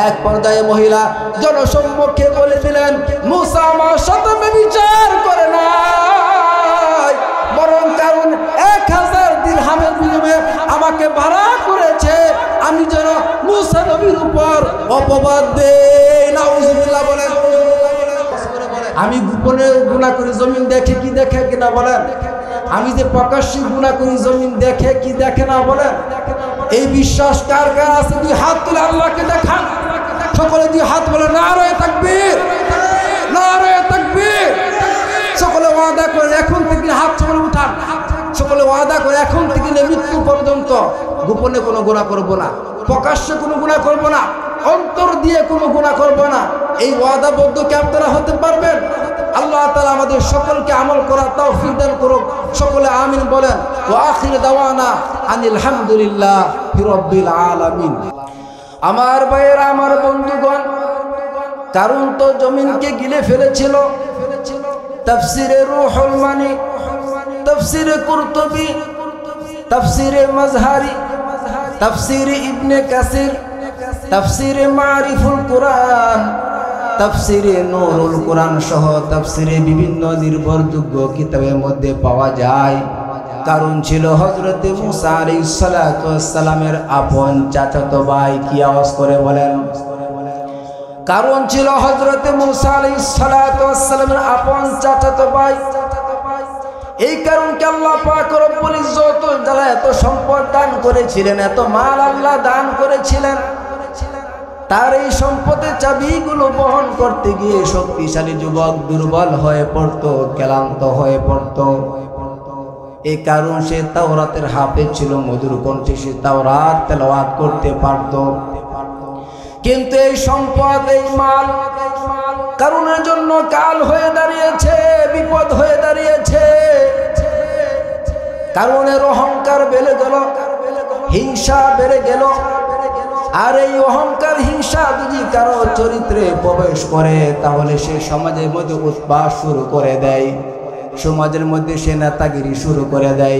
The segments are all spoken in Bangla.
এক পর্যায়ে মহিলা জনসম্মুখে বলে দিলেন, মুসা আমার সাথে বিচার করে নাই, বরং কারণ 1000 দিরহামের বিনিময়ে আমাকে ভাড়া করেছে আমি যেন মুসা নবীর উপর অপবাদ দেই। নাউজুবিল্লাহ বলেন। আমি গোপনে গুনাহ করি, জমিন দেখে কি দেখে কিনা বলেন? আমি যে প্রকাশ্যে গুনাহ করি, জমিন দেখে কি দেখে না বলেন? এই বিশ্বাস কার কার আছে? দুই হাত তুলে আল্লাহকে দেখান। সকলে দুই হাত বলে নারে তাকবীর, নারে তাকবীর। সকলে ওয়াদা করে এখন থেকে হাত সকলে উঠান। সকলে ওয়াদা করে এখন থেকে মৃত্যু পর্যন্ত গোপনে কোনো গুনাহ করব না, প্রকাশ্যে কোনো গুনাহ করব না, অন্তর দিয়ে কোনো গুনাহ করব না। এই ওয়াদাবদ্ধ কি আপনারা হতে পারবেন? আল্লাহ তাআলা আমাদের সকলকে আমল করার তৌফিক দান করুক। সকলে আমিন বলেন। ওয়া আখির দাওয়ানা আনিল হামদুলিল্লাহি রাব্বিল আলামিন। আমার ভাইয়েরা, আমার বন্ধুগণ, কারণ তো জমিনকে গিলে ফেলেছিল। তাফসিরে রুহুল মানি, তাফসিরে কুরতুবী, তাফসিরে মাজহারি, তাফসিরে ইবনে কাসির, তাফসিরে মারিফুল কুরআন, তাফসিরে নূরুল কুরআন সহ তাফসিরে বিভিন্ন নির্ভরযোগ্য কিতাবের মধ্যে পাওয়া যায়। কারণ ছিল হযরতে মুসা আলাইহিস সালাতু ওয়াস সালামের আপন চাচাতো ভাই। কি আওয়াজ করে বলেন? কারণ ছিল হযরতে মুসা আলাইহিস সালাতু ওয়াস সালামের আপন চাচাতো ভাই। এই কারণকে আল্লাহ পাক রব্বুল ইজ্জত যারা এত সম্পদ দান করেছিলেন, এত মাল আল্লাহ দান করেছিলেন, তার এই সম্পদের চাবিগুলো বহন করতে গিয়ে শক্তিশালী যুবক দুর্বল হয়ে পড়তো, ক্লান্ত হয়ে পড়তো। এই কারণ সে তাওরাতের হাফেজ ছিল, মধুর কণ্ঠে সে তাওরাত তেলাওয়াত করতে পারত। কিন্তু এই সম্পদ, এই মাল কারণের জন্য কাল হয়ে দাঁড়িয়েছে, বিপদ হয়ে দাঁড়িয়েছে। কারণের অহংকার বেড়ে গেল, হিংসা বেড়ে গেল। আর এই অহংকার হিংসা যদি কারো চরিত্রে প্রবেশ করে, তাহলে সে সমাজের মধ্যে উৎপাত শুরু করে দেয়, সমাজের মধ্যে সে নেতাগিরি শুরু করে দেয়,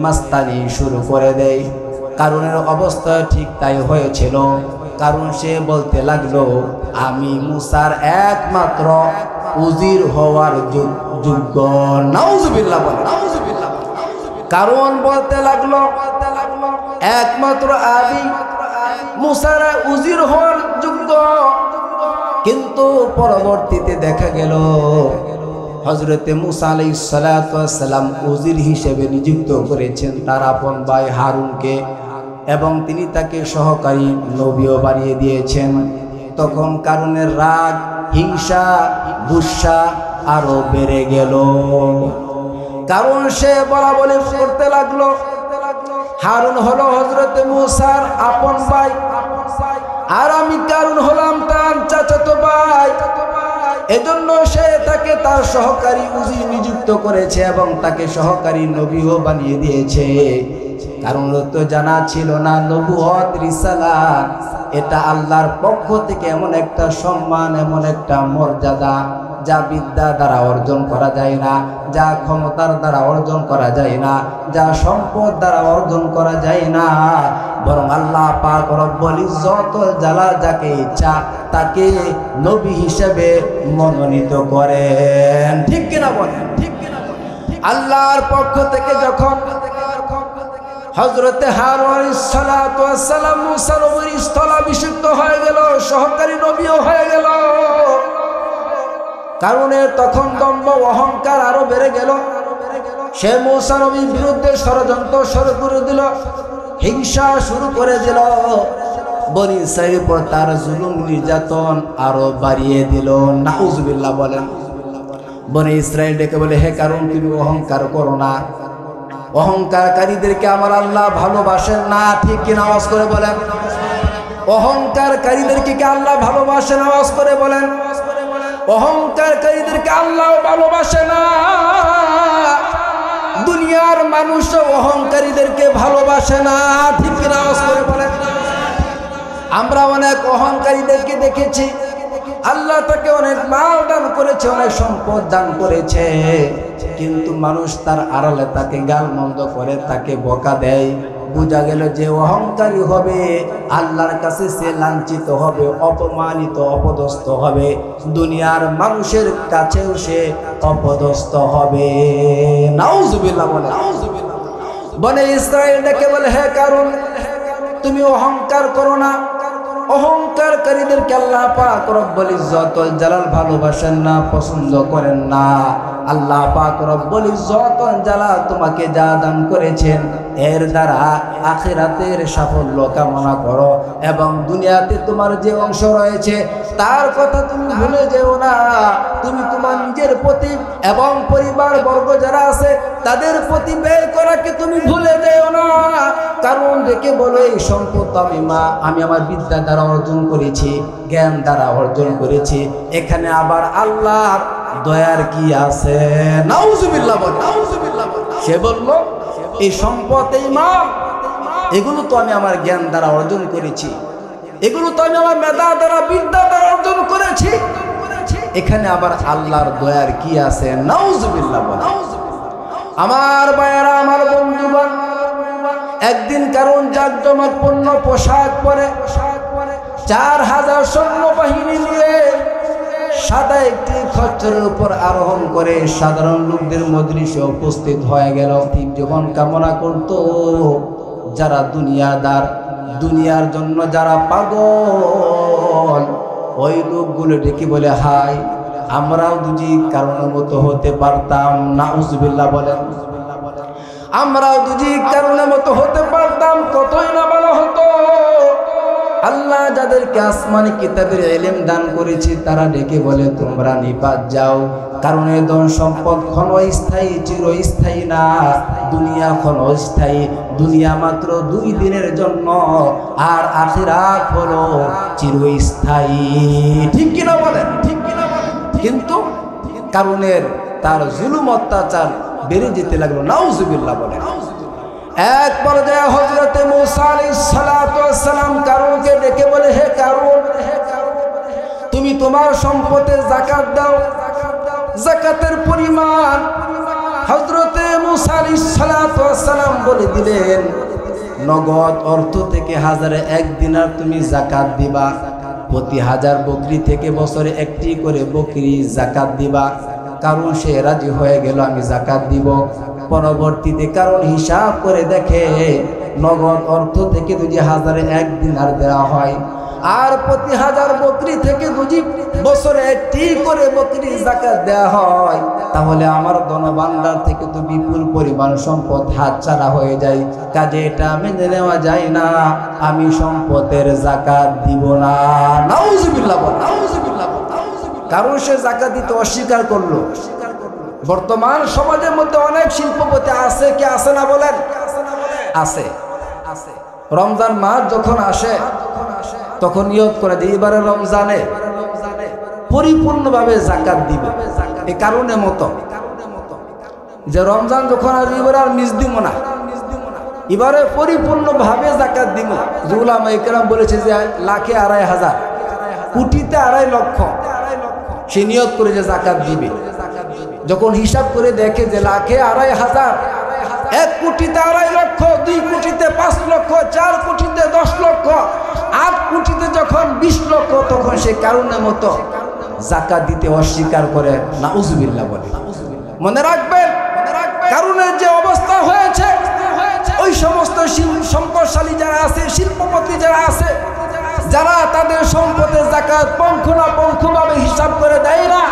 মাস্তানি শুরু করে দেয়। কারণের অবস্থা ঠিক তাই হয়েছিল। কারণ সে বলতে লাগলো, আমি মুসার একমাত্র উজির হওয়ার যোগ্য। নাউজুবিল্লাহ বলেন। কারণ বলতে লাগলো একমাত্র আমি মুসার উজির হওয়ার যোগ্য। কিন্তু পরবর্তীতে দেখা গেল হযরতে মুসা আলাইহিস সালাতু ওয়াস সালাম উজির হিসেবে নিযুক্ত করেছেন তার আপন ভাই হারুনকে, এবং তিনি তাকে সহকারী নবীও বানিয়ে দিয়েছেন। তখন কারণের রাগ, হিংসা, গুসা আরো বেড়ে গেল। কারণ সে বলা বলি করতে লাগলো, হারুন হলো হযরতে মুসার আপন ভাই, আর আমি কারণ হলাম তার চাচাতো ভাই। এজন্য সে তাকে তার সহকারী উজির নিযুক্ত করেছে এবং তাকে সহকারী নবীও বানিয়ে দিয়েছে। কারণ তো জানা ছিল না নবুয়ত, রিসালাত এটা আল্লাহর পক্ষ থেকে এমন একটা সম্মান, এমন একটা মর্যাদা যা বিদ্যা দ্বারা অর্জন করা যায় না, যা ক্ষমতার দ্বারা অর্জন করা যায় না, যা সম্পদ দ্বারা অর্জন করা যায় না। বরং আল্লাহ পাক রব্বুল ইজ্জত জালা যাকে ইচ্ছা তাকে নবী হিসেবে মনোনীত করেন। ঠিক কিনা বলেন? ঠিক কিনা? আল্লাহর পক্ষ থেকে যখন হযরতে হারুন আলাইহিস সালাতু ওয়াস সালাম মুসা নবীর স্থলাভিষিক্ত হয়ে গেল, সহকারী নবীও হয়ে গেল। কারণে তখন দম্ভ, অহংকার আরো বেড়ে গেল। সে মুসা নবীর বিরুদ্ধে ষড়যন্ত্র শুরু করে দিল, হিংসা শুরু করে দিল। বনি ইসরাঈলের উপর তার জুলুম নির্যাতন আরো বাড়িয়ে দিল। নাউজুবিল্লাহ বলেন। বনি ইসরাঈল ডেকে বলে, হে কারণ তুমি অহংকার করো না, অহংকারকারীদেরকে আমার আল্লাহ ভালোবাসেন না। ঠিক কিনা? আওয়াজ করে বলেন। অহংকারকারীদেরকে কি আল্লাহ ভালোবাসেন? আওয়াজ করে বলেন। অহংকারকারীদেরকে আল্লাহ ভালোবাসে না। দুনিয়ার মানুষ অহংকারীদেরকে ভালোবাসে না। ঠিক কিনা? আওয়াজ করে বলেন। আমরা অনেক অহংকারীদেরকে দেখেছি, আল্লাহ তাকে অনেক মাল দান করেছে, অনেক সম্পদ দান করেছে, কিন্তু মানুষ তার আড়ালে তাকে গালমন্দ করে, তাকে বকা দেয়, বোঝা গেল যে অহংকারী হবে আল্লাহর কাছে সে লাঞ্ছিত হবে, অপমানিত, অপদস্থ হবে, দুনিয়ার মানুষের কাছেও সে অপদস্থ হবে। নাউজুবিল্লাহ বলে। বনে ইসরাইল ডেকে বলে, হে কারুন, তুমি অহংকার করো না। অহংকারকারীদেরকে আল্লাহ পাক রব্বুল ইজ্জত ওয়াল জালাল ভালোবাসেন না, পছন্দ করেন না। আল্লাহ পাক রব্বুল ইজ্জত ওয়াল জালাল তোমাকে যা দান করেছেন এর দ্বারা আখিরাতের সাফল্য কামনা করো এবং দুনিয়াতে তোমার যে অংশ রয়েছে তার কথা তুমি ভুলে যেও না। তুমি তোমার নিজের প্রতি এবং পরিবার বর্গ যারা আছে তাদের প্রতি ব্যয় করাকে তুমি ভুলে যেও না। কারণ দেখে বলো এই সম্পদ আমি আমার বিদ্যা দ্বারা অর্জন করেছি, জ্ঞান দ্বারা অর্জন করেছি, এখানে আবার আল্লাহর দয়ার কি আছে? নাউজুবিল্লাহ বল। সে বলল এই সম্পদ, এই মাল, এগুলো তো আমি আমার জ্ঞান দ্বারা অর্জন করেছি, এগুলো তো আমি আমার মেধা দ্বারা, বিদ্যা দ্বারা অর্জন করেছি, এখানে আবার আল্লাহর দয়ার কি আছে? নাউজুবিল্লাহ বল। আমার ভাইয়েরা, আমার বন্ধুগণ, একদিন কারণ জাঁকজমকপূর্ণ পোশাক পরে 4000 সৈন্যবাহিনী নিয়ে সাদা একটি খচ্চরের উপর আরোহণ করে সাধারণ লোকদের মজলিসে উপস্থিত হয়ে গেল। জীবন কামনা করত যারা দুনিয়াদার, দুনিয়ার জন্য যারা পাগল, ওই লোকগুলো ডেকে বলে, হাই আমরাও যদি কারণের মতো হতে পারতাম। নাউজুবিল্লাহ বলেন। আমরাও যদি কারণের মতো হতে পারতাম কতই না ভালো হতো। আল্লাহ যাদেরকে আসমানি কিতাবের ইলম দান করেছে তারা ডেকে বলে, তোমরা নিপাত যাও, কারণ এই ধন সম্পদ ক্ষণস্থায়ী, চিরস্থায়ী না। দুনিয়া ক্ষণস্থায়ী, দুনিয়া মাত্র 2 দিনের জন্য, আর আখিরাত হলো চিরস্থায়ী। ঠিক কিনা বলেন? ঠিক কিনা বলেন? কিন্তু কারণের তার জুলুম অত্যাচার বেড়ে যেতে লাগলো। নাউজুবিল্লাহ বলে। এক পর্যায়ে হযরতে মূসা আলাইহিস সালাতু ওয়াস সালাম কারুনকে ডেকে বলে, হে কারুন, তুমি তোমার সম্পদে যাকাত দাও। যাকাতের পরিমাণ হযরতে মূসা আলাইহিস সালাতু ওয়াস সালাম বলে দিলেন, নগদ অর্থ থেকে 1001 দিনার তুমি যাকাত দিবা, প্রতি 1000 বকরি থেকে বছরে একটি করে বকরি যাকাত দিবা। কারণ সে রাজি হয়ে গেল, আমি যাকাত দিব। পরবর্তীতে কারণ হিসাব করে দেখে নগদ অর্থ থেকে যদি 1001 দিনার দেওয়া হয় আর প্রতি 1000 বকরি থেকে যদি বছরে একটি করে বকরি যাকাত দেওয়া হয়, তাহলে আমার ধনভাণ্ডার থেকে তো বিপুল পরিমাণ সম্পদ হাতছাড়া হয়ে যায়। কাজে এটা মেনে নেওয়া যায় না, আমি সম্পদের যাকাত দিব না। নাউজুবিল্লাহ বল। কারণ সে যাকাত দিতে অস্বীকার করলো। বর্তমান সমাজের মধ্যে অনেক শিল্পপতি আছে, কি আছে না বলেন? আছে। রমজান মাস যখন আসে তখন নিয়ত করে যে এবারে রমজানে পরিপূর্ণভাবে যাকাত দিবে। এই কারণে মতো যে রমজান যখন আর এবারে আর মিস দিব না, এবারে পরিপূর্ণভাবে যাকাত দিব। যে উলামা ইকরাম বলেছে যে লাখে 2500, কোটিতে 2.5 লক্ষ সে নিয়ত করে যে যাকাত দিবে। যখন হিসাব করে দেখে যে লাখে 2500, 1 কোটিতে 2.5 লক্ষ, 2 কোটিতে 5 লক্ষ, 4 কোটিতে 10 লক্ষ, 8 কোটিতে যখন 20 লক্ষ, তখন সে কারণের মতো যাকাত দিতে অস্বীকার করে। নাউজুবিল্লাহ বলে। মনে রাখবেন, কারণের যে অবস্থা হয়েছে, ওই সমস্ত সম্পদশালী যারা আছে, শিল্পপতি যারা আছে, যারা তাদের সম্পদের যাকাত পঙ্খুভাবে হিসাব করে দেয় না,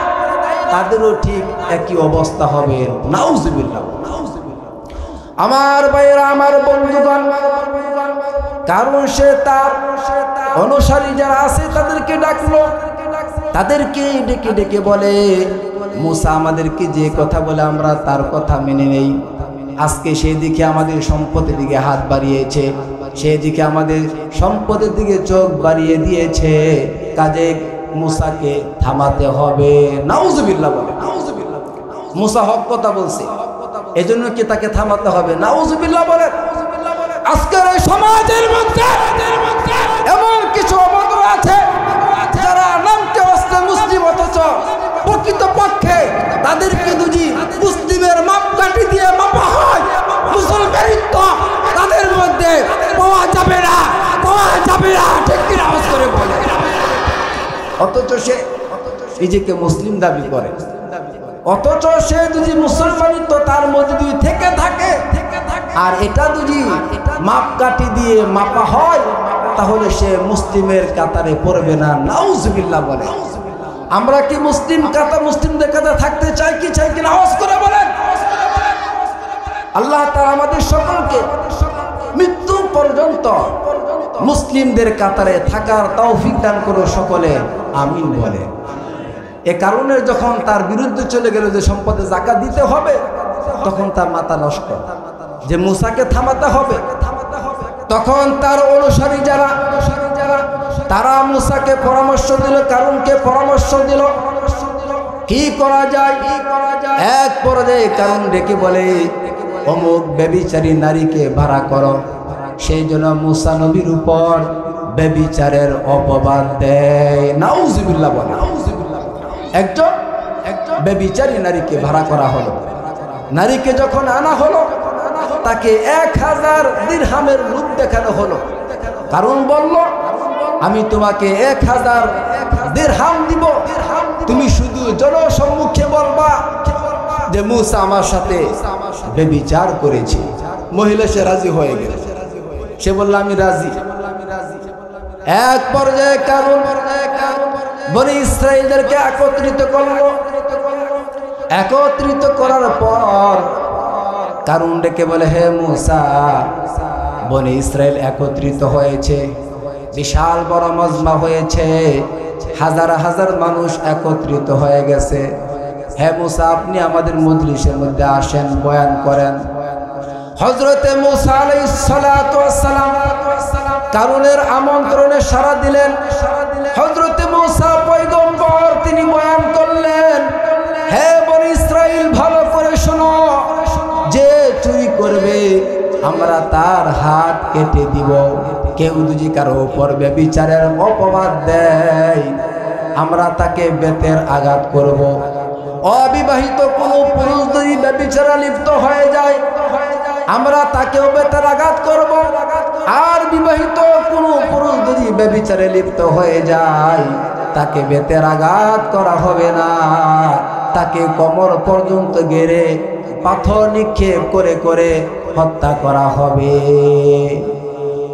তাদেরও ঠিক একই অবস্থা হবে। নাউজুবিল্লাহ। আমার ভাইয়েরা, আমার বন্ধুগণ, কারণ সে তার অনুসারী যারা আছে তাদেরকে ডাকলো, তাদেরকে ডেকে ডেকে বলে, মূসা আমাদেরকে যে কথা বলে আমরা তার কথা মেনে নেই। আজকে সেই দিকে আমাদের সম্পদের দিকে হাত বাড়িয়েছে, সেই দিকে আমাদের সম্পদের দিকে চোখ বাড়িয়ে দিয়েছে। কাজে মূসাকে থামাতে হবে। নাউজুবিল্লাহ বলে। মূসা হক কথা বলছে, এজন্য কি তাকে থামাতে হবে? নাউজুবিল্লাহ বলে। আজকের এই সমাজের মধ্যে এমন কিছু অভদ্র আছে যারা নামতে আসছে মুসলিম, অথচ প্রকৃত পক্ষে তাদেরকে যদি মুসলিমের মাপকাঠি দিয়ে মাপা হয়, মুসলমানিত্ব তাদের মধ্যে অথচ সে নিজেকে মুসলিম দাবি করে, অথচ সে যদি মুসলমানিত্ব তার মধ্যে যদি থেকে থাকে আর এটা যদি মাপকাঠি দিয়ে মাপা হয় তাহলে সে মুসলিমের কাতারে পড়বে না। নাউজুবিল্লাহ বলে। আমরা কি মুসলিমদের কাতারে থাকতে চাই কি চাই কিনা আওয়াজ করে বলেন। আল্লাহ তাআলা আমাদের সকলকে মৃত্যু পর্যন্ত মুসলিমদের কাতারে থাকার তৌফিক দান করো সকলে আমিন বলে। এ কারণে যখন তার বিরুদ্ধে চলে গেল যে সম্পদে যাকাত দিতে হবে তখন তার মাথা নষ্ট, যে মুসাকে থামাতে হবে, তখন তার অনুসারী যারা তারা মুসাকে পরামর্শ দিল, কারুনকে পরামর্শ দিল কি করা যায়। এক পর্যায়ে কারুন ডেকে বলে অমুক ব্যভিচারী নারীকে ভাড়া করো। সেই জন্য মুসা নবীর উপর ব্যভিচারের অপবাদ দেয়। নাউজুবিল্লাহ বলে। একজন ব্যভিচারী নারীকে ভাড়া করা হলো। নারীকে যখন আনা হলো তাকে 1000 দিরহামের লোভ দেখানো হলো। কারণ বলল আমি তোমাকে 1000 দিরহাম দিব, তুমি শুধু জনসম্মুখে বলবা যে মুসা আমার সাথে ব্যভিচার করেছে। মহিলা সে রাজি হয়ে গেল, সে বলল আমি রাজি। এক পর্যায়ে কারণ বনি ইসরাইলদেরকে একত্রিত করলো। একত্রিত করার পর কারণ ডেকে বলে হে মুসা, বনি ইসরাইল একত্রিত হয়েছে, বিশাল বড় মজমা হয়েছে, হাজার হাজার মানুষ একত্রিত হয়ে গেছে। হে মুসা আপনি আমাদের মজলিসের মধ্যে আসেন, বয়ান করেন। হযরতে মুসা আলাইহিস সালাতু ওয়াস সালাম কারুনের আমন্ত্রণে সাড়া দিলেন। হযরতে মুসা পয়গম্বর তিনি বয়ান করলেন, হে বনি ইসরাইল ভালো করে শোনো, যে চুরি করবে আমরা তার হাত কেটে দিব। কেউ যদি কারো উপর ব্যভিচারের অপবাদ দেয় আমরা তাকে বেতের আঘাত করব। অবিবাহিত কোনো পুরুষ যদি ব্যভিচারে লিপ্ত হয়ে যায় আমরা তাকেও বেতের আঘাত করব। আর বিবাহিত কোনো পুরুষ যদি ব্যভিচারে লিপ্ত হয়ে যায় তাকে বেতের আঘাত করা হবে না, তাকে কোমর পর্যন্ত গেড়ে পাথর নিক্ষেপ করে করে হত্যা করা হবে।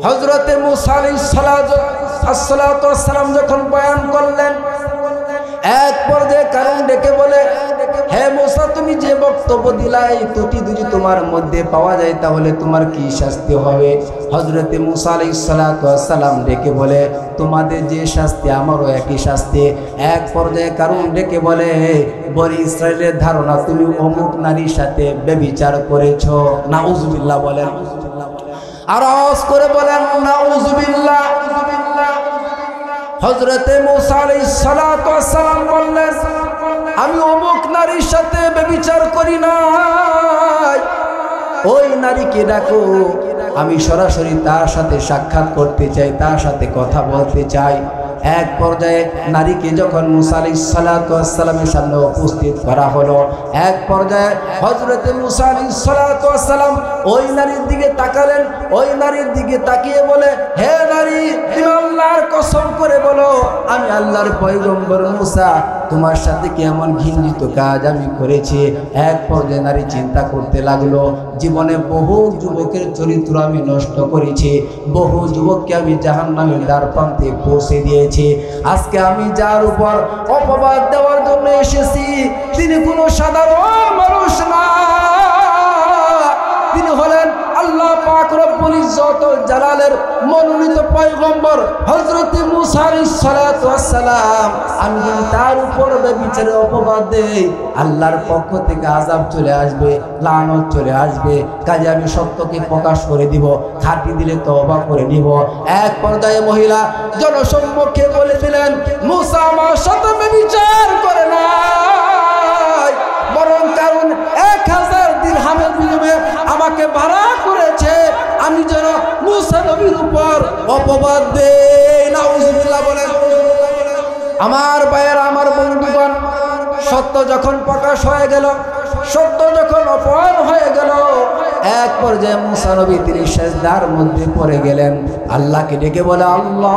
হযরতে মুসা আলাইহিস সালাতু ওয়াস সালাম যখন বয়ান করলেন, এক পর্যায়ে কারণ ডেকে বলে হে মুসা তুমি যে বক্তব্য দিলা এই ত্রুটি যদি তোমার মধ্যে পাওয়া যায় তাহলে তোমার কি শাস্তি হবে। হযরতে মুসা আলাইহিস সালাতু ওয়াস সালাম ডেকে বলে তোমাদের যে শাস্তি আমারও একই শাস্তি। এক পর্যায়ে কারণ ডেকে বলে বনি ইসরাইলের ধারণা তুমি অমুক নারীর সাথে ব্যভিচার করেছো। নাউজুবিল্লাহ বলেন। আর আওয়াজ করে বলেন নাউজুবিল্লাহ। হযরতে মুসা আলাইহিস সালাতু ওয়াস সালাম বললেন আমি অমুক নারীর সাথে ব্যভিচার করি নাই, ওই নারীকে ডাকো, আমি সরাসরি তার সাথে সাক্ষাৎ করতে চাই, তার সাথে কথা বলতে চাই। এক পর্যায়ে নারীকে যখন মুসা আলাইহিস সালাতু ওয়াস সালামের সামনে উপস্থিত করা হলো, এক পর্যায়ে হযরতে মুসা আলাইহিস সালাতু ওয়াস সালাম ওই নারীর দিকে তাকালেন। ওই নারীর দিকে তাকিয়ে বলে হে নারী তুমি আল্লাহর কসম করে বলো আমি আল্লাহর পয়গম্বর মুসা তোমার সাথে কি এমন ঘৃণিত কাজ আমি করেছি। এক পর্যায়ে নারী চিন্তা করতে লাগলো জীবনে বহু যুবকের চরিত্র আমি নষ্ট করেছি, বহু যুবককে আমি জাহান্নামের দ্বার প্রান্তে পৌঁছে দিয়েছি। আজকে আমি যার উপর অপবাদ দেওয়ার জন্য এসেছি তিনি কোনো সাধারণ মানুষ না, তিনি হলেন আল্লাহ পাক রব্বুল ইজ্জত ওয়াল জালালের মনোনীত পয়গম্বর হযরতে মুসা আলাইহিস সালাতু ওয়াস সালাম। আমি যদি তার উপর ব্যভিচারের অপবাদ দেই আল্লাহর পক্ষ থেকে আযাব চলে আসবে, লানত চলে আসবে। কাজে আমি সত্যকে প্রকাশ করে দিব, খাঁটি দিলে তওবা করে নিব। এক পর্যায়ে মহিলা জনসম্মুখে বলে দিলেন মুসা আমার সাথে ব্যভিচার করে নাই, বরং কারণ 1000 দিরহামের বিনিময়ে আমাকে ভাড়া করেছে আমি যেন মুসা নবীর উপর অপবাদ দেই। নাউজুবিল্লাহ বলেন। আমার ভাইয়েরা আমার বন্ধুগণ, সত্য যখন প্রকাশ হয়ে গেল, সত্য যখন অপমান হয়ে গেল, এক পর্যায়ে মুসা নবী তিনি সিজদার মধ্যে পড়ে গেলেন। আল্লাহকে ডেকে বলে আল্লাহ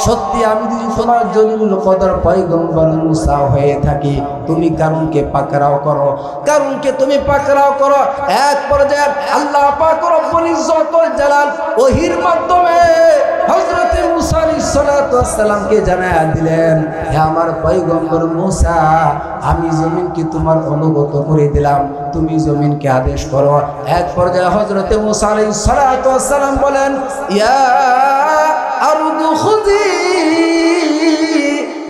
সত্যি আমি যদি তোমার জলিলুল কদর পয়গম্বর মুসা হয়ে থাকি, তুমি কারুনকে পাকড়াও করো, কারুনকে তুমি পাকড়াও করো। এক পর্যায়ে আল্লাহ পাক রব্বুল ইজ্জত ওয়াল জালাল ওহীর মাধ্যমে হযরত মুসা আলাইহিস সালাতু ওয়াস সালামকে জানায়া দিলেন, হে আমার পয়গম্বর মুসা, আমি জমিনকে তোমার অনুগত করে দিলাম, তুমি জমিনকে আদেশ করো। এক পর্যায়ে হযরত মুসা আলাইহিস সালাতু ওয়াস সালাম বলেন, ইয়া আরদু খুযি,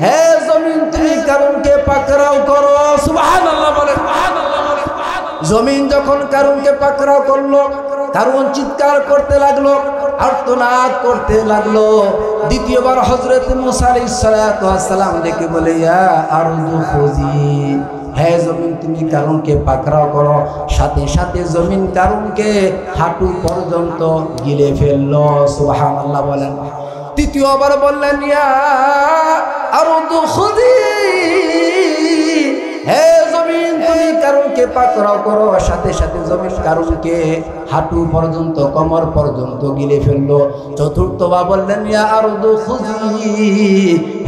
হে জমিন তুমি কারুনকে পাকড়াও করো। সুবহানাল্লাহ বলেন। জমিন যখন কারুনকে পাকড়াও করলো, কারুন চিৎকার করতে লাগলো, আর্তনাদ করতে লাগলো। দ্বিতীয়বার হযরত মুসা আলাইহিস সালাতু ওয়াস সালাম ডেকে বলে, ইয়া আরদু খুযি, হে জমিন তুমি কারুনকে পাকড়াও করো। সাথে সাথে জমিন কারুনকে হাঁটু পর্যন্ত গিলে ফেললো। সুবহানাল্লাহ বলেন। তৃতীয়বার বললেন, ইয়া আরদু খুযি, হে জমিন তুমি কারুনকে পাকড়াও করো। সাথে সাথে জমিন কারুনকে হাঁটু পর্যন্ত, কোমর পর্যন্ত গিলে ফেললো। চতুর্থবার বললেন, ইয়া আরদু খুযি,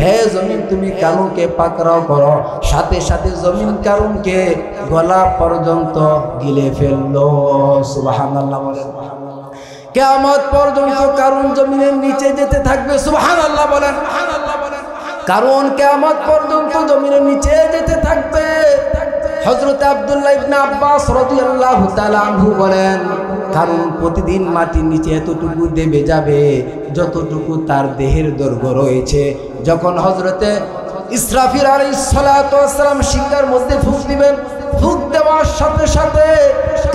হে জমিন তুমি কারুনকে পাকড়াও করো। সাথে সাথে জমিন কারুনকে গলা পর্যন্ত গিলে ফেললো। সুবহানাল্লাহ বলেন। কিয়ামত পর্যন্ত কারুন জমিনের নিচে যেতে থাকবে। সুবহানাল্লাহ বলেন। কারণ কিয়ামত পর্যন্ত জমিনের নিচে যেতে থাকবে। হযরত আব্দুল্লাহ ইবনে আব্বাস রাদিয়াল্লাহু তাআলা আনহু বলেন, কারণ প্রতিদিন মাটির নিচে এতটুকু দেবে যাবে যতটুকু তার দেহের দৈর্ঘ্য রয়েছে। যখন হযরতে ইসরাফিল আলাইহিস সালাতু ওয়াস সালাম শিকার মধ্যে ফুঁক দিবেন, ফুঁক দেওয়ার সাথে সাথে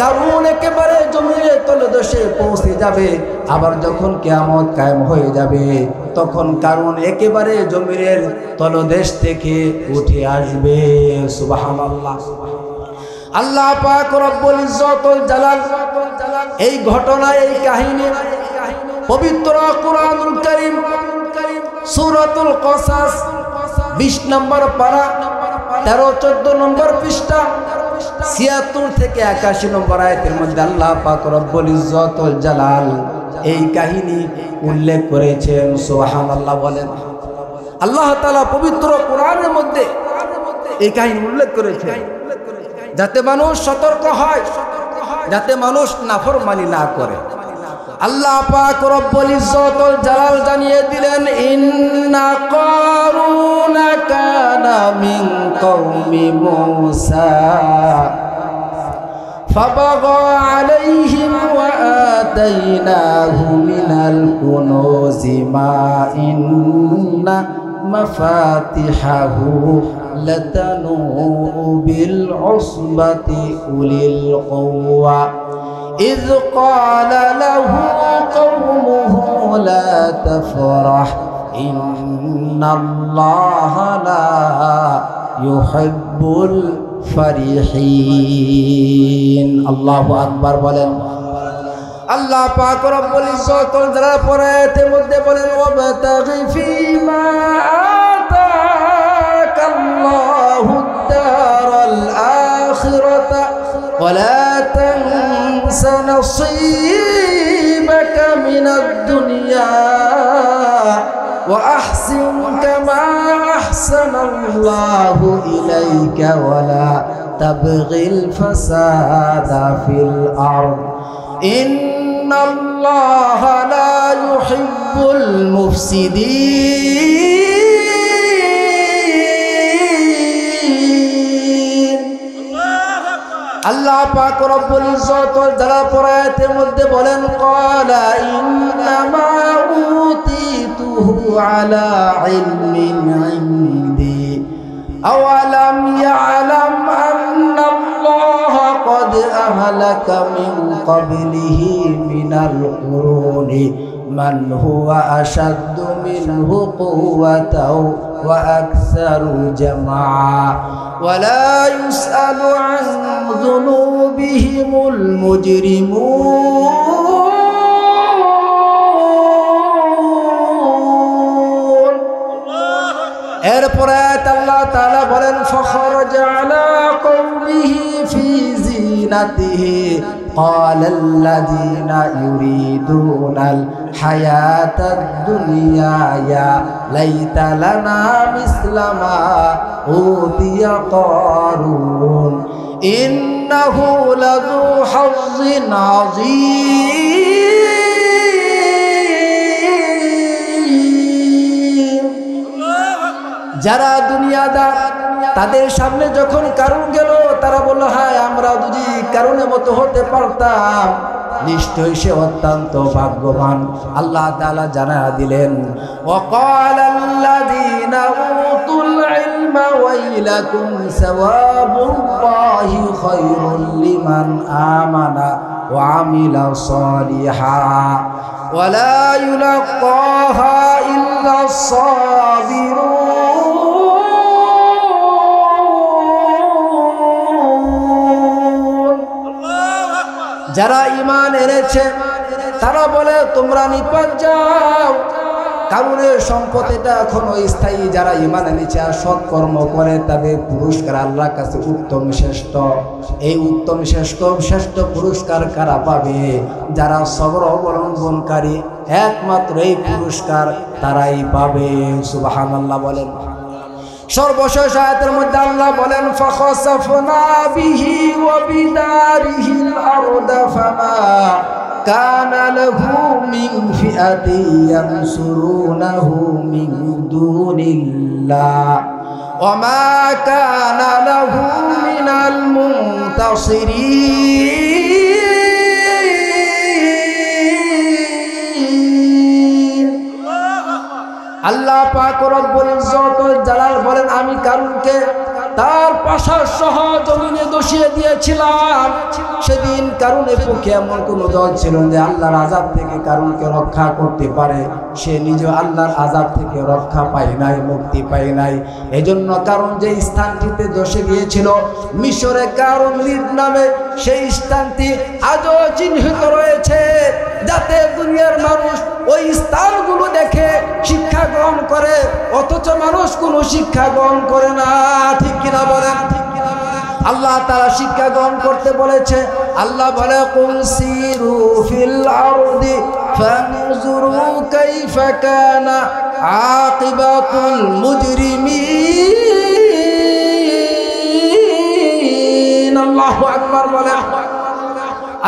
কারুন একেবারে জমিনের তলদেশে পৌঁছে যাবে। আবার যখন কিয়ামত কায়েম হয়ে যাবে, তখন কারুন একেবারে জমিনের তলদেশ থেকে উঠে আসবে। সুবহানাল্লাহ। আল্লাহ পাক রব্বুল ইজ্জত ওয়াল জালাল এই ঘটনা, এই কাহিনী পবিত্র কুরআনুল কারীম সূরাতুল কসাস 20 নম্বর পারা 13-14 নম্বর পৃষ্ঠা 76 থেকে 81 নম্বর আয়াতের মধ্যে আল্লাহ পাক রব্বুল ইজ্জত ওয়াল জালাল এই কাহিনী উল্লেখ করেছেন। সুবহানাল্লাহ বলেন। আল্লাহ তাআলা পবিত্র কোরআনের মধ্যে এই কাহিনী উল্লেখ করেছেন যাতে মানুষ সতর্ক হয়, যাতে মানুষ নাফরমানি না করে। আল্লাহ পাক রব্বুল ইজ্জত ওয়াল জালাল জানিয়ে দিলেন, ইন্না কারুনা কানা মিন কওমি মূসা ফাবাগা আলাইহিম ওয়া আতাইনাহু মিনাল কুনুজি মা ইন্না মাফাতিহাহু লাতানু বিল উসবাতি উলিল কুওয়া إذ قال له قومه لا تفرح إن الله لا يحب الفرحين الله أكبر বলেন। আল্লাহ পাক রব্বুল ইজ্জত ওয়াল জালাল পরায়াতের মধ্যে বলেন, ওয়াবতাগি ফীমা আতাকাল্লাহুদ দারাল আখিরাতা ওয়ালা تنس نصيبك من الدنيا وأحسن كما أحسن الله إليك ولا تبغي الفساد في الأرض إن الله لا يحب المفسدين আল্লাহ পাক রব্বুল ইজ্জত ওয়াল জালাল পরায়াতের মধ্যে বলেন, ক্বালা ইন্নামা উতীতুহু আলা ইলমিন ইনদি আওয়ালাম ইয়ালাম আন্নাল্লাহ ক্বাদ আহলাকা মিন ক্বাবলিহি মিনাল কুরুনি মান হুয়া আশাদ্দু মিনহু কুওয়াতাও ওয়া আকসারু জামাআ ولا يسأل عن ذنوبهم المجرمون এরপরে আল্লাহ তাআলা বলেন, فخرج على قومه في زينته ক্বালাল্লাযীনা ইউরিদুনাল হায়াতাদ দুনিয়া ইয়া লাইতা লানা মিসলা মা উতিয়া কারুন ইন্নাহু লাযু হায্যিন আযীম। যারা দুনিয়াদার তাদের সামনে যখন কারুন গেল তারা বলল, হায় আমরা যদি কারুনের মতো হতে পারতাম, নিশ্চয়ই সে অত্যন্ত ভাগ্যবান। আল্লাহ তাআলা জানায়া দিলেন, ওয়াকালাল্লাযীনা উতুল ইলমা ওয়াইলাকুম সাওয়াবুল্লাহি খায়রুল লিমান আমানা ওয়া আমিলা সালিহান ওয়া লা ইউলাক্কাহা ইল্লাস সাবিরুন। যারা ঈমান এনেছে তারা বলে তোমরা নিপাত যাও, কারুনের সম্পদ এটা এখনো স্থায়ী। যারা ঈমান এনেছে আর সৎকর্ম করে তাদের পুরস্কার আল্লাহর কাছে উত্তম শ্রেষ্ঠ। এই উত্তম শ্রেষ্ঠ পুরস্কার কারা পাবে? যারা সবর অবলম্বনকারী, একমাত্র এই পুরস্কার তারাই পাবে। সুবহানাল্লাহ বলেন। সর্বশেষ আয়াতের মধ্যে আল্লাহ বলেন, ফাখাসাফনা বিহি ওয়া বিদারিহিল আরদা ফামা কানা লাহু মিন ফিআতিন ইয়ানসুরুনাহু মিন দুনিল্লাহ ওয়া মা কানা লাহু মিনাল মুনতাসিরিন। আল্লাহ পাক রব্বুল ইজ্জত ওয়াল জালাল বলেন, আমি কারুনকে তার প্রাসাদ সহ জমিনে দোষিয়ে দিয়েছিলাম। সেদিন কারুনের পক্ষে এমন কোনো দল ছিল যে আল্লাহর আযাব থেকে কারুনকে রক্ষা করতে পারে। সে নিজে আল্লাহর আযাব থেকে রক্ষা পায় নাই, মুক্তি পায় নাই। এজন্য কারুন যে স্থানটিতে দোষে গিয়েছিল মিশরে কারুন লিদ নামে, সেই স্থানটি আজও চিহ্নিত রয়েছে, যাতে দুনিয়ার মানুষ ওই স্থানগুলো দেখে শিক্ষা গ্রহণ করে। অথচ মানুষ কোনো শিক্ষা গ্রহণ করে না, ঠিক কিনা বলেন? আল্লাহ তাআলা শিক্ষা গ্রহণ করতে বলেছে। আল্লাহ বলে, কুল সিরু ফিল আরদি ফানজুরু কাইফা কানা আকিবাতুল মুজরিমিন। আল্লাহু আকবার বলে।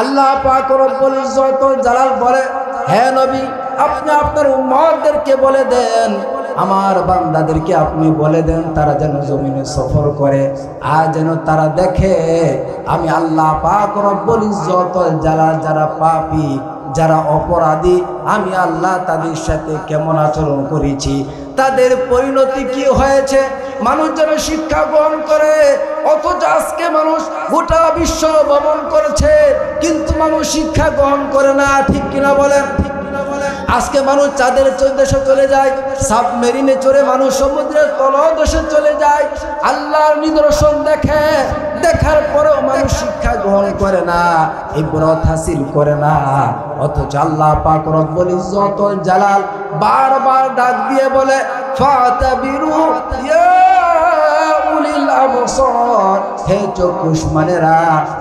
আল্লাহ পাক রব্বুল ইজ্জত ওয়াল জালাল বলে, হে নবী আপনি আপনার উম্মতদেরকে বলে দেন, আমার বান্দাদেরকে আপনি বলে দেন তারা যেন জমিনে সফর করে, আর যেন তারা দেখে আমি আল্লাহ পাক রব্বুল ইজ্জত ওয়াল জালাল যারা পাপী, যারা অপরাধী, আমি আল্লাহ তাদের সাথে কেমন আচরণ করেছি, তাদের পরিণতি কি হয়েছে। মানুষ যেন শিক্ষা গ্রহণ করে। অথচ আজকে মানুষ গোটা বিশ্ব ভ্রমণ করেছে, কিন্তু মানুষ শিক্ষা গ্রহণ করে না, ঠিক কিনা বলেন? আজকে মানুষ চাঁদের দেশে চলে যায়, সাবমেরিনে চড়ে মানুষ সমুদ্রের তলদেশে চলে যায়, আল্লাহর নিদর্শন দেখে, দেখার পরেও মানুষ শিক্ষা গ্রহণ করে না, ইবরত হাসিল করে না। অথচ আল্লাহ পাক রব্বুল ইজ্জত ওয়াল জালাল বারবার ডাক দিয়ে বলে, ফাতাবিরু ইয়া উলিল আবসার, হে চক্ষুষ্মানেরা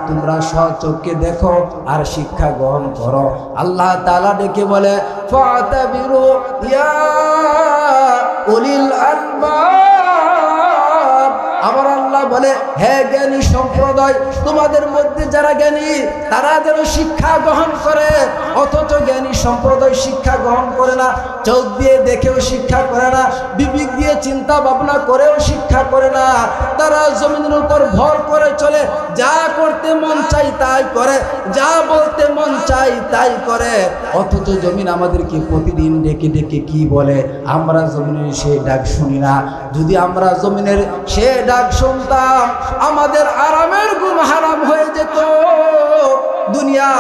তোমরা সচক্ষে দেখো আর শিক্ষা গ্রহণ করো। আল্লাহ তাআলা ডেকে বলে, ফাতাবিরু ইয়া উলিল আলবাব। আমার আল্লাহ বলে, হে জ্ঞানী সম্প্রদায়, তোমাদের মধ্যে যারা জ্ঞানী তারা যেন শিক্ষা গ্রহণ করে। অথচ জ্ঞানী সম্প্রদায় শিক্ষা গ্রহণ করে না, চোখ দিয়ে দেখেও শিক্ষা করে না, বিবেক দিয়ে চিন্তা ভাবনা করেও শিক্ষা করে না। তারা জমিনের উপর ভর করে চলে, যা করতে মন চাই তাই করে, যা বলতে মন চাই তাই করে। অথচ জমিন আমাদেরকে প্রতিদিন ডেকে ডেকে কি বলে, আমরা জমিনের সে ডাক শুনি না। যদি আমরা জমিনের সে ডাক শুনতাম, আমাদের আরামের ঘুম হারাম হয়ে যেত, দুনিয়া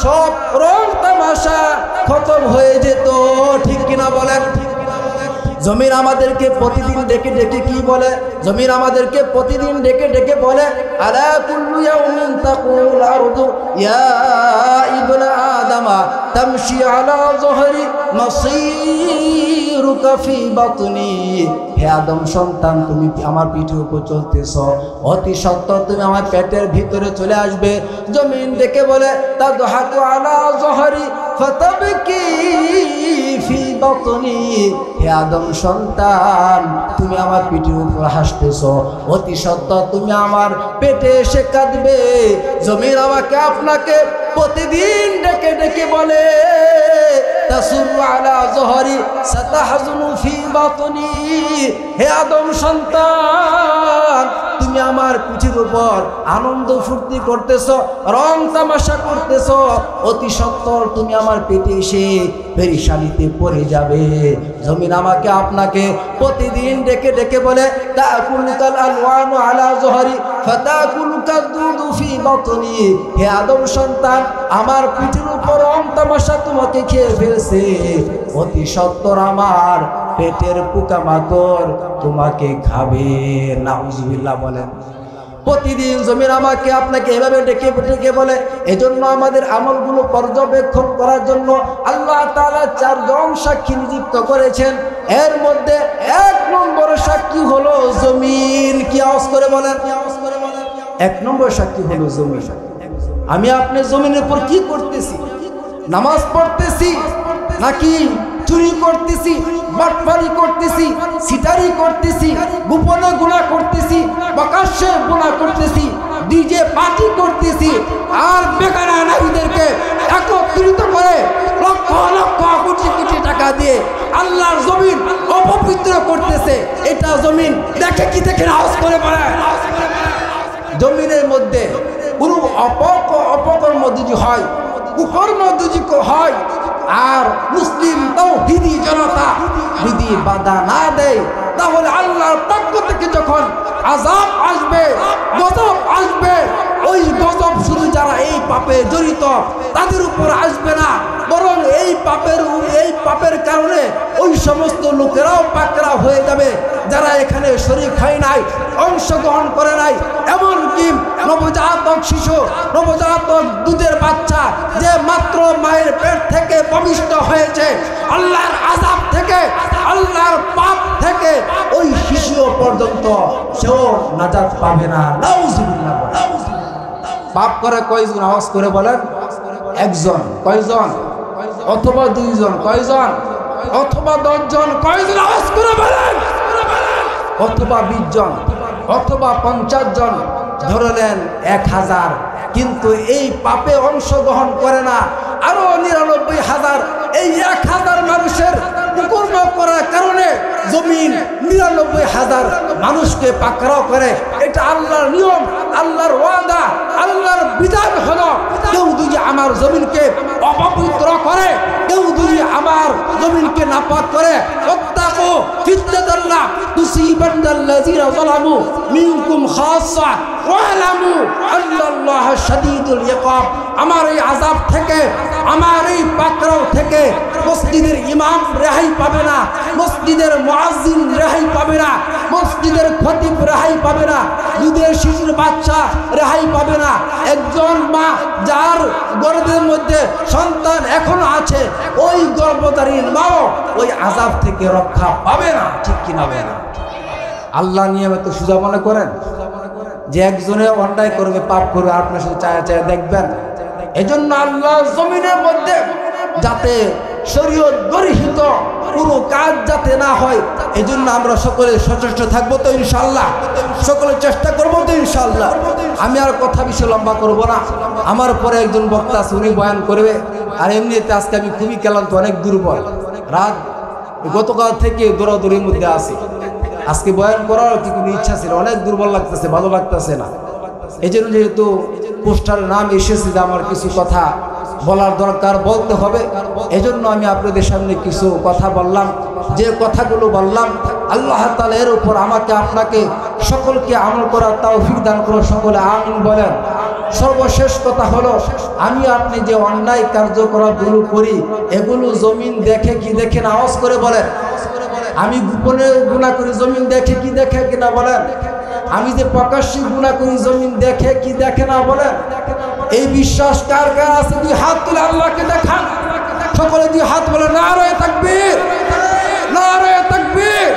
সব রং তামাশা খতম হয়ে যেত, ঠিক কিনা বলেন? জমিন আমাদেরকে প্রতিদিন ডেকে ডেকে কি বলে? জমিন আমাদেরকে প্রতিদিন ডেকে ডেকে বলে, আলা কুল্লু ইয়াউমিন তাকুল আরদু ইয়া ইবনা আদামা তামশি আলা যহরি মাসিরুকা ফি বাতনি। হে আদম সন্তান, তুমি আমার পিঠের উপর চলতেছ, অতি সত্বর তুমি আমার পেটের ভিতরে চলে আসবে। জমিন ডেকে বলে, তাদহাকু আলা যহরি ফাতাবকি ফি বাতনি। হে আদম সন্তান, তুমি আমার পিঠের উপর হাসতেছ, অতি সত্বর তুমি আমার পেটে এসে কাঁদবে। জমিন আমাকে আপনাকে প্রতিদিন ডেকে ডেকে বলে, তাসুরু আলা যহরি সাতাহজুনু ফি বাতনি। হে আদম সন্তান, তুমি আমার পিঠের উপর আনন্দ ফুর্তি করতেছ, রং তামাশা করতেছ, অতি সত্বর তুমি আমার পেটে এসে পেরেশানিতে পড়ে যাবে। জমিন আমাকে আপনাকে প্রতিদিন ডেকে ডেকে বলে, তাকুলুকাল আলওয়ানু আলা যহরি ফাতাকুলুকাদ দুদু ফি বাতনি। হে আদম সন্তান, আমার পিঠের উপর রং তামাশা তোমাকে খেয়ে ফেলছে, অতি সত্বর আমার পেটের পোকামাকড় তোমাকে খাবে। নাউজুবিল্লাহ বলেন। প্রতিদিন জমিন আমাকে আপনাকে এভাবে ডেকে ডেকে বলে। এজন্য আমাদের আমলগুলো পর্যবেক্ষণ করার জন্য আল্লাহ তাআলা 4 জন সাক্ষী নিযুক্ত করেছেন। এর মধ্যে 1 নম্বর সাক্ষী হলো জমিন। কি আওয়াজ করে বলেন? 1 নম্বর সাক্ষী হলো জমিন। আমি আপনি জমিনের উপর কি করতেছি? নামাজ পড়তেছি নাকি চুরি করতেছি, বাটপারি করতেছি, সিটারি করতেছি, গোপনে গুনাহ করতেছি, প্রকাশ্যে গুনাহ করতেছি, ডিজে পার্টি করতেছি, আর বেকার নারীদেরকে একত্রিত করে লক্ষ লক্ষ কোটি কোটি টাকা দিয়ে আল্লাহর জমিন অপবিত্র করতেছে। এটা জমিন দেখে কি দেখে আওয়াজ করে বলে? জমিনের মধ্যে কোনো অপকর্ম যদি হয়, কুকর্ম যদি হয়, আর মুসলিম তাওহীদি জনতা যদি বাধা না দেয়, তাহলে আল্লাহর পক্ষ থেকে যখন আযাব আসবে, গজব আসবে, ওই গজব শুধু যারা এই পাপে জড়িত তাদের উপর আসবে না, বরং এই পাপের কারণে ওই সমস্ত লোকেরাও পাকড়া হয়ে যাবে যারা এখানে শরীক হয় নাই, অংশগ্রহণ করে নাই। এমনকি নবজাতক শিশু, নবজাতক দুধের বাচ্চা যে মাত্র মায়ের পেট থেকে ভূমিষ্ঠ হয়েছে, আল্লাহর আযাব থেকে, আল্লাহর পাপ থেকে ওই শিশু পর্যন্ত সেও নাজাত পাবে না। নাউজুবিল্লাহ। পাপ করে কয়জন? আওয়াজ করে বলেন। 1 জন। কয়জন? অথবা 2 জন। কয়জন? অথবা 10 জন। কয়জন? আওয়াজ করে বলেন। অথবা 20 জন, অথবা 50 জন, ধরলেন 1000। কিন্তু এই পাপে অংশগ্রহণ করে না আরো 99,000। এই 1000 মানুষের কুকর্ম করার কারণে জমিন 99,000 মানুষকে পাকড়াও করে। এটা আল্লাহর নিয়ম, আল্লাহর ওয়াদা, আল্লাহর বিধান হলো, কেউ যদি আমার জমিনকে অপবিত্র করে, কেউ যদি আমার জমিনকে নাপাক করে, ওয়াত্তাকু ফিতনাতাল্লাহ তুসিবান্নাল্লাযীনা যালামু মিনকুম খাসসা ওয়ালামু আল্লাল্লাহা শাদীদুল ইকাব। আমার এই আযাব থেকে, আমার এই পাকড়াও থেকে মসজিদের ইমাম রেহাই পাবে না, মসজিদের মুয়াজ্জিন রেহাই পাবে না, মসজিদের খতিব রেহাই পাবে না, দুধের শিশুর বাচ্চা রেহাই পাবে না। একজন মা যার গর্ভের মধ্যে সন্তান এখনো আছে, ওই গর্ভধারীর মাও ওই আযাব থেকে রক্ষা পাবে না। ঠিক কিনা বলেন? আল্লাহ নিয়মে তো সোজা মনে করেন যে একজনে অন্যায় করবে, পাপ করবে, আপনি শুধু চায়া চায়া দেখবেন? এজন্য আল্লাহ জমিনের মধ্যে যাতে শরীয়ত গৃহীত কোনো কাজ যাতে না হয়, এজন্য আমরা সকলে সচেষ্ট থাকবো তো ইনশাআল্লাহ, সকলে চেষ্টা করবো তো ইনশাআল্লাহ। আমি আর কথা বেশি লম্বা করবো না, আমার পরে একজন বক্তা আছে, উনি বয়ান করবে। আর এমনিতে আজকে আমি খুবই ক্লান্ত, অনেক দুর্বল, রাত গতকাল থেকে দৌড়াদৌড়ির মধ্যে আছি। আজকে বয়ান করার কি কোনো ইচ্ছা ছিল, অনেক দুর্বল লাগতেছে, ভালো লাগতেছে না। এই জন্য যেহেতু পোস্টারের নাম এসেছে যে আমার কিছু কথা বলার দরকার, বলতে হবে, এজন্য আমি আপনাদের সামনে কিছু কথা বললাম। যে কথাগুলো বললাম আল্লাহ তাআলা এর উপর আমাকে আপনাকে সকলকে আমল করার তৌফিক দান করুন। সকলে আমিন বলেন। সর্বশেষ কথা হলো, আমি আপনি যে অন্যায় কার্যকলাপগুলো করি, এগুলো জমিন দেখে কি দেখে না? আওয়াজ করে বলেন। আমি গোপনে গুনাহ করি জমিন দেখে কি দেখে কিনা বলেন? আমি যে প্রকাশ্যে গুনাহ করি জমিন দেখে কি দেখে না বলেন? এই বিশ্বাস কার কার আছে? দুই হাত তুলে আল্লাহকে দেখান। সকলে দুই হাত বলে নারায়ে তাকবীর, নারায়ে তাকবীর।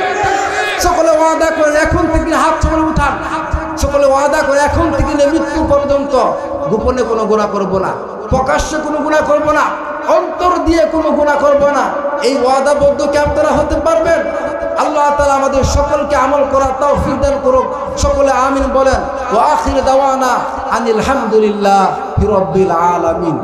সকলে ওয়াদা করে এখন থেকে হাত সকলে উঠান। সকলে ওয়াদা করে এখন থেকে মৃত্যু পর্যন্ত গোপনে কোনো গুনাহ করব না, প্রকাশ্যে কোনো গুনাহ করব না, অন্তর দিয়ে কোনো গুনাহ করব না। এই ওয়াদাবদ্ধ কি আপনারা হতে পারবেন? আল্লাহ তাআলা আমাদের সকলকে আমল করার তৌফিক দান করুক। সকলে আমিন বলেন। ওয়া আখির দাওয়ানা আনিল হামদুলিল্লাহি রাব্বিল আলামিন।